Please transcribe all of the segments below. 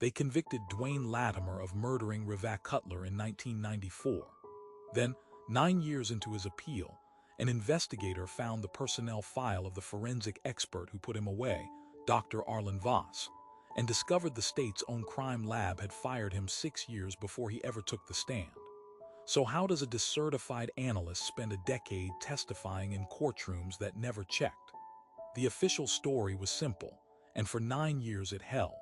They convicted Dwayne Lattimer of murdering Reva Cutler in 1994. Then, 9 years into his appeal, an investigator found the personnel file of the forensic expert who put him away, Dr. Arlen Voss, and discovered the state's own crime lab had fired him 6 years before he ever took the stand. So how does a decertified analyst spend a decade testifying in courtrooms that never checked? The official story was simple, and for 9 years it held.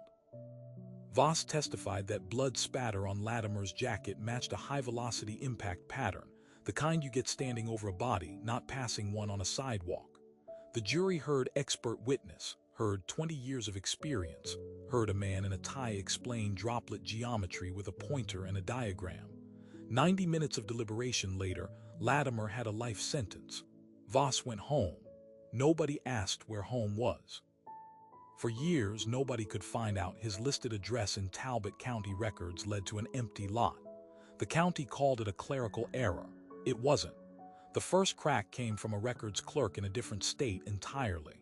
Voss testified that blood spatter on Lattimer's jacket matched a high-velocity impact pattern, the kind you get standing over a body, not passing one on a sidewalk. The jury heard expert witness, heard 20 years of experience, heard a man in a tie explain droplet geometry with a pointer and a diagram. 90 minutes of deliberation later, Lattimer had a life sentence. Voss went home. Nobody asked where home was. For years, nobody could find out his listed address in Talbot County records led to an empty lot. The county called it a clerical error. It wasn't. The first crack came from a records clerk in a different state entirely.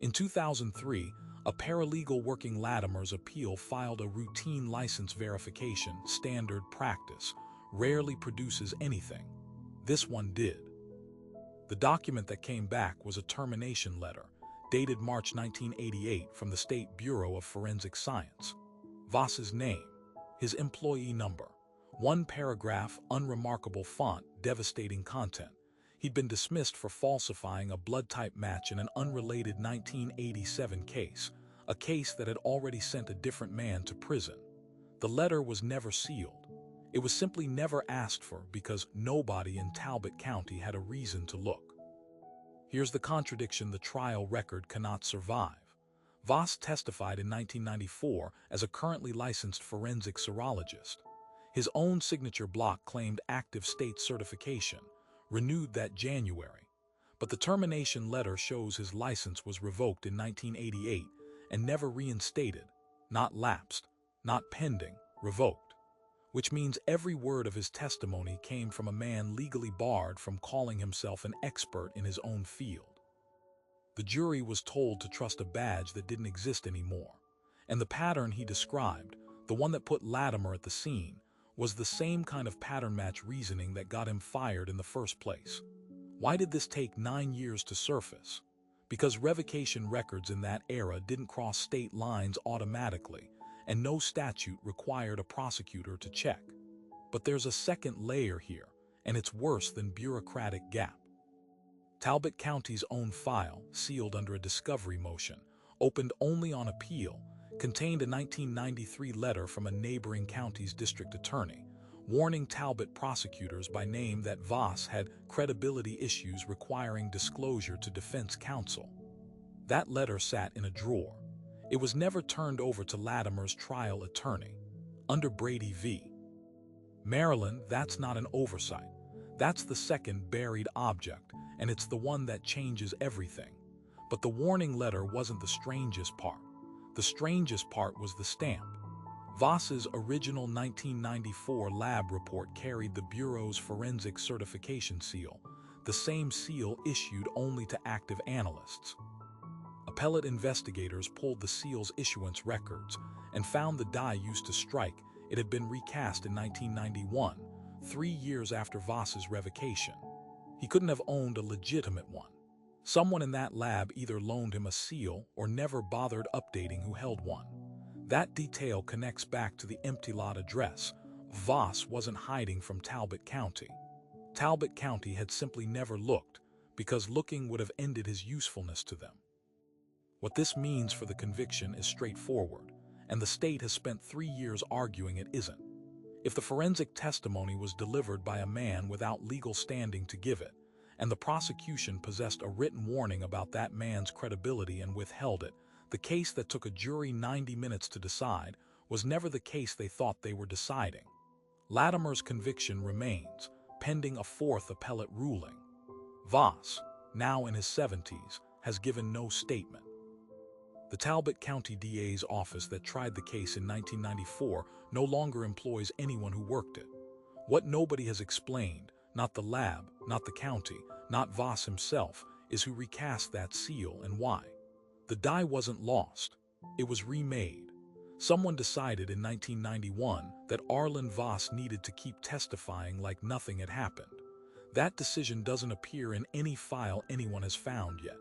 In 2003, a paralegal working Lattimer's appeal filed a routine license verification, standard practice, rarely produces anything. This one did. The document that came back was a termination letter, dated March 1988 from the State Bureau of Forensic Science. Voss's name, his employee number, one paragraph, unremarkable font, devastating content. He'd been dismissed for falsifying a blood type match in an unrelated 1987 case, a case that had already sent a different man to prison. The letter was never sealed. It was simply never asked for because nobody in Talbot County had a reason to look. Here's the contradiction the trial record cannot survive. Voss testified in 1994 as a currently licensed forensic serologist. His own signature block claimed active state certification, renewed that January. But the termination letter shows his license was revoked in 1988 and never reinstated, not lapsed, not pending, revoked. Which means every word of his testimony came from a man legally barred from calling himself an expert in his own field. The jury was told to trust a badge that didn't exist anymore, and the pattern he described, the one that put Lattimer at the scene, was the same kind of pattern match reasoning that got him fired in the first place. Why did this take 9 years to surface? Because revocation records in that era didn't cross state lines automatically, and no statute required a prosecutor to check. But there's a second layer here, and it's worse than bureaucratic gap. Talbot County's own file, sealed under a discovery motion, opened only on appeal, contained a 1993 letter from a neighboring county's district attorney, warning Talbot prosecutors by name that Voss had credibility issues requiring disclosure to defense counsel. That letter sat in a drawer. It was never turned over to Lattimer's trial attorney. Under Brady v. Maryland, that's not an oversight. That's the second buried object, and it's the one that changes everything. But the warning letter wasn't the strangest part. The strangest part was the stamp. Voss's original 1994 lab report carried the Bureau's forensic certification seal, the same seal issued only to active analysts. Appellate investigators pulled the seal's issuance records and found the die used to strike it had been recast in 1991, 3 years after Voss's revocation. He couldn't have owned a legitimate one. Someone in that lab either loaned him a seal or never bothered updating who held one. That detail connects back to the empty lot address. Voss wasn't hiding from Talbot County. Talbot County had simply never looked, because looking would have ended his usefulness to them. What this means for the conviction is straightforward, and the state has spent 3 years arguing it isn't. If the forensic testimony was delivered by a man without legal standing to give it, and the prosecution possessed a written warning about that man's credibility and withheld it, the case that took a jury 90 minutes to decide was never the case they thought they were deciding. Lattimer's conviction remains, pending a fourth appellate ruling. Voss, now in his 70s, has given no statement. The Talbot County DA's office that tried the case in 1994 no longer employs anyone who worked it. What nobody has explained, not the lab, not the county, not Voss himself, is who recast that seal and why. The die wasn't lost. It was remade. Someone decided in 1991 that Arlen Voss needed to keep testifying like nothing had happened. That decision doesn't appear in any file anyone has found yet.